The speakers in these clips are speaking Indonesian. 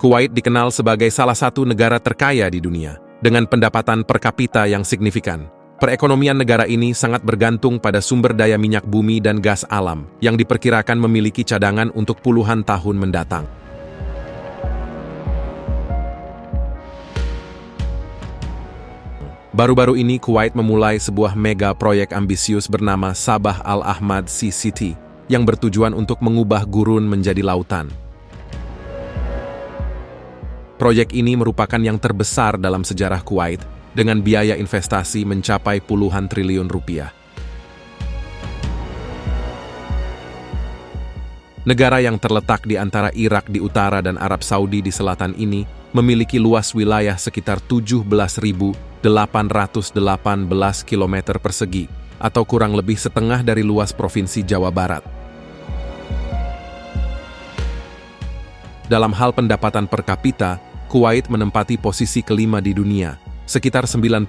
Kuwait dikenal sebagai salah satu negara terkaya di dunia, dengan pendapatan per kapita yang signifikan. Perekonomian negara ini sangat bergantung pada sumber daya minyak bumi dan gas alam, yang diperkirakan memiliki cadangan untuk puluhan tahun mendatang. Baru-baru ini Kuwait memulai sebuah mega proyek ambisius bernama Sabah Al-Ahmad Sea City, yang bertujuan untuk mengubah gurun menjadi lautan. Proyek ini merupakan yang terbesar dalam sejarah Kuwait, dengan biaya investasi mencapai puluhan triliun rupiah. Negara yang terletak di antara Irak di utara dan Arab Saudi di selatan ini memiliki luas wilayah sekitar 17.818 km persegi, atau kurang lebih setengah dari luas Provinsi Jawa Barat. Dalam hal pendapatan per kapita, Kuwait menempati posisi kelima di dunia. Sekitar 90%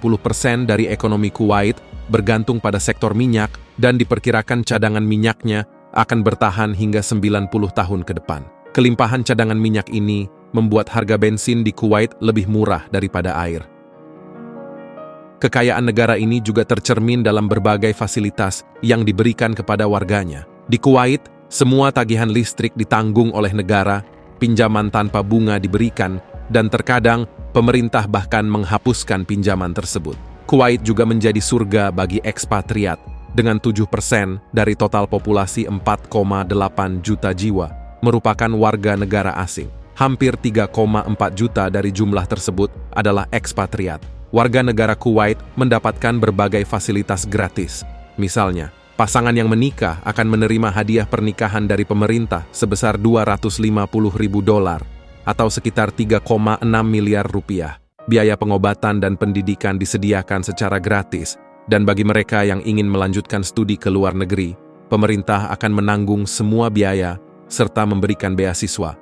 dari ekonomi Kuwait bergantung pada sektor minyak dan diperkirakan cadangan minyaknya akan bertahan hingga 90 tahun ke depan. Kelimpahan cadangan minyak ini membuat harga bensin di Kuwait lebih murah daripada air. Kekayaan negara ini juga tercermin dalam berbagai fasilitas yang diberikan kepada warganya. Di Kuwait, semua tagihan listrik ditanggung oleh negara, pinjaman tanpa bunga diberikan, dan terkadang pemerintah bahkan menghapuskan pinjaman tersebut. Kuwait juga menjadi surga bagi ekspatriat, dengan 7% dari total populasi 4,8 juta jiwa merupakan warga negara asing. Hampir 3,4 juta dari jumlah tersebut adalah ekspatriat. Warga negara Kuwait mendapatkan berbagai fasilitas gratis. Misalnya, pasangan yang menikah akan menerima hadiah pernikahan dari pemerintah sebesar $250.000 atau sekitar 3,6 miliar rupiah. Biaya pengobatan dan pendidikan disediakan secara gratis, dan bagi mereka yang ingin melanjutkan studi ke luar negeri, pemerintah akan menanggung semua biaya serta memberikan beasiswa.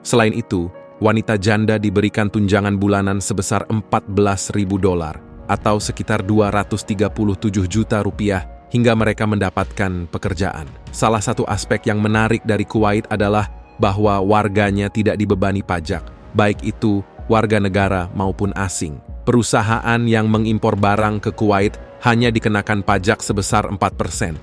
Selain itu, wanita janda diberikan tunjangan bulanan sebesar $14.000 atau sekitar 237 juta rupiah hingga mereka mendapatkan pekerjaan. Salah satu aspek yang menarik dari Kuwait adalah bahwa warganya tidak dibebani pajak, baik itu warga negara maupun asing. Perusahaan yang mengimpor barang ke Kuwait hanya dikenakan pajak sebesar 4%.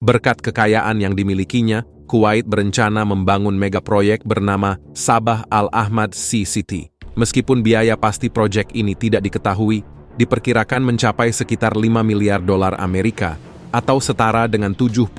Berkat kekayaan yang dimilikinya, Kuwait berencana membangun megaproyek bernama Sabah Al-Ahmad Sea City. Meskipun biaya pasti proyek ini tidak diketahui, diperkirakan mencapai sekitar $5 miliar Amerika atau setara dengan 72,5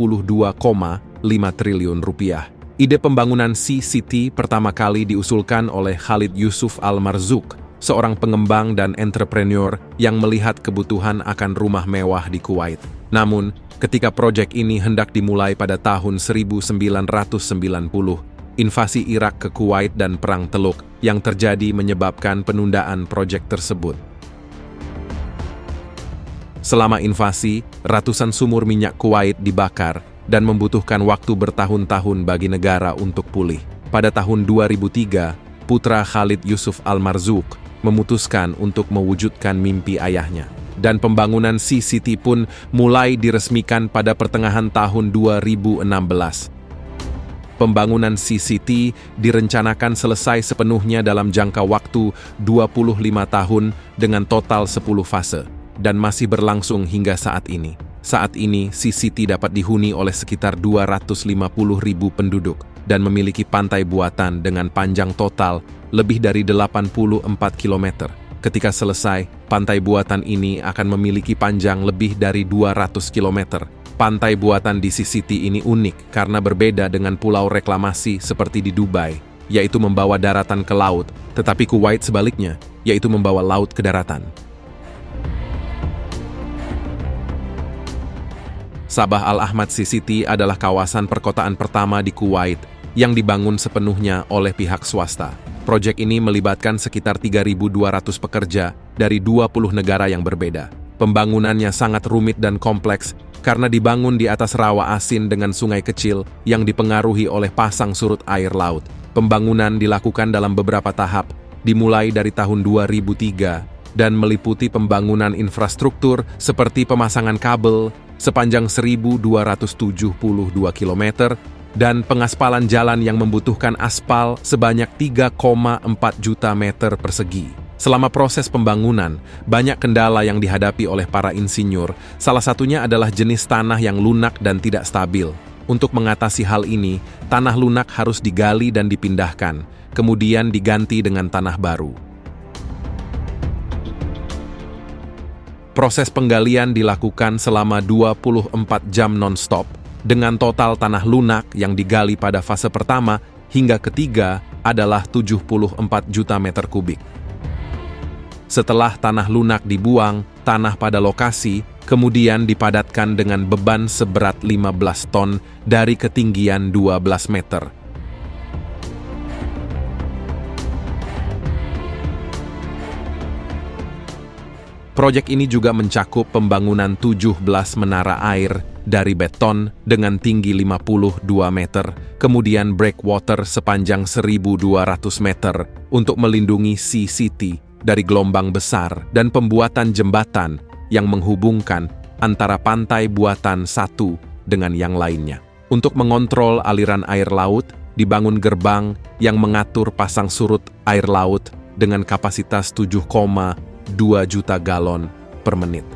triliun rupiah. Ide pembangunan Sea City pertama kali diusulkan oleh Khalid Yusuf Al-Marzouk, seorang pengembang dan entrepreneur yang melihat kebutuhan akan rumah mewah di Kuwait. Namun, ketika proyek ini hendak dimulai pada tahun 1990, invasi Irak ke Kuwait dan Perang Teluk yang terjadi menyebabkan penundaan proyek tersebut. Selama invasi, ratusan sumur minyak Kuwait dibakar dan membutuhkan waktu bertahun-tahun bagi negara untuk pulih. Pada tahun 2003, putra Khalid Yusuf Al-Marzouk memutuskan untuk mewujudkan mimpi ayahnya. Dan pembangunan Sea City pun mulai diresmikan pada pertengahan tahun 2016. Pembangunan Sea City direncanakan selesai sepenuhnya dalam jangka waktu 25 tahun dengan total 10 fase, dan masih berlangsung hingga saat ini. Saat ini, Sea City dapat dihuni oleh sekitar 250.000 penduduk dan memiliki pantai buatan dengan panjang total lebih dari 84 km. Ketika selesai, pantai buatan ini akan memiliki panjang lebih dari 200 km. Pantai buatan di Sea City ini unik karena berbeda dengan pulau reklamasi seperti di Dubai, yaitu membawa daratan ke laut, tetapi Kuwait sebaliknya, yaitu membawa laut ke daratan. Sabah Al-Ahmad Sea City adalah kawasan perkotaan pertama di Kuwait yang dibangun sepenuhnya oleh pihak swasta. Proyek ini melibatkan sekitar 3.200 pekerja dari 20 negara yang berbeda. Pembangunannya sangat rumit dan kompleks karena dibangun di atas rawa asin dengan sungai kecil yang dipengaruhi oleh pasang surut air laut. Pembangunan dilakukan dalam beberapa tahap, dimulai dari tahun 2003 dan meliputi pembangunan infrastruktur seperti pemasangan kabel, sepanjang 1.272 km dan pengaspalan jalan yang membutuhkan aspal sebanyak 3,4 juta meter persegi. Selama proses pembangunan, banyak kendala yang dihadapi oleh para insinyur, salah satunya adalah jenis tanah yang lunak dan tidak stabil. Untuk mengatasi hal ini, tanah lunak harus digali dan dipindahkan, kemudian diganti dengan tanah baru. Proses penggalian dilakukan selama 24 jam non-stop, dengan total tanah lunak yang digali pada fase pertama hingga ketiga adalah 74 juta meter kubik. Setelah tanah lunak dibuang, tanah pada lokasi kemudian dipadatkan dengan beban seberat 15 ton dari ketinggian 12 meter. Proyek ini juga mencakup pembangunan 17 menara air dari beton dengan tinggi 52 meter, kemudian breakwater sepanjang 1.200 meter untuk melindungi Sea City dari gelombang besar dan pembuatan jembatan yang menghubungkan antara pantai buatan satu dengan yang lainnya. Untuk mengontrol aliran air laut, dibangun gerbang yang mengatur pasang surut air laut dengan kapasitas 7,2 juta galon per menit.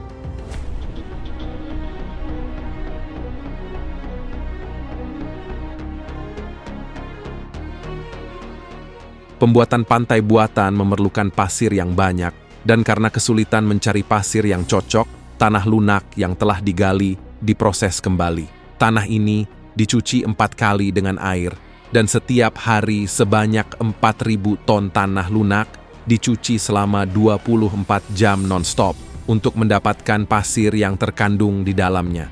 Pembuatan pantai buatan memerlukan pasir yang banyak, dan karena kesulitan mencari pasir yang cocok, tanah lunak yang telah digali diproses kembali. Tanah ini dicuci 4 kali dengan air, dan setiap hari sebanyak 4.000 ton tanah lunak dicuci selama 24 jam non-stop untuk mendapatkan pasir yang terkandung di dalamnya.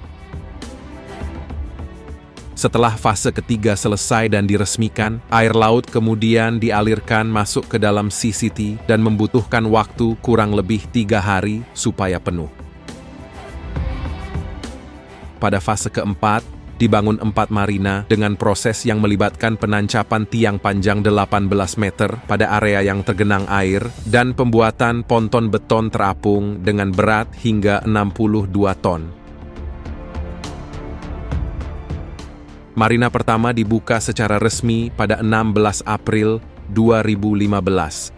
Setelah fase ketiga selesai dan diresmikan, air laut kemudian dialirkan masuk ke dalam Sea City dan membutuhkan waktu kurang lebih 3 hari supaya penuh. Pada fase keempat, dibangun 4 marina dengan proses yang melibatkan penancapan tiang panjang 18 meter pada area yang tergenang air dan pembuatan ponton beton terapung dengan berat hingga 62 ton. Marina pertama dibuka secara resmi pada 16 April 2015.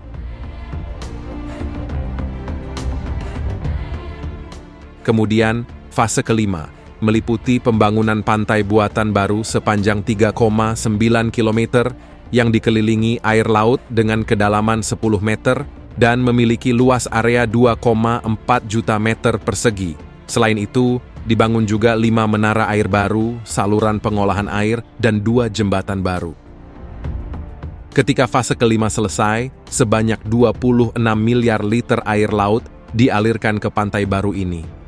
Kemudian, fase kelima meliputi pembangunan pantai buatan baru sepanjang 3,9 km yang dikelilingi air laut dengan kedalaman 10 meter dan memiliki luas area 2,4 juta meter persegi. Selain itu, dibangun juga 5 menara air baru, saluran pengolahan air, dan 2 jembatan baru. Ketika fase kelima selesai, sebanyak 26 miliar liter air laut dialirkan ke pantai baru ini.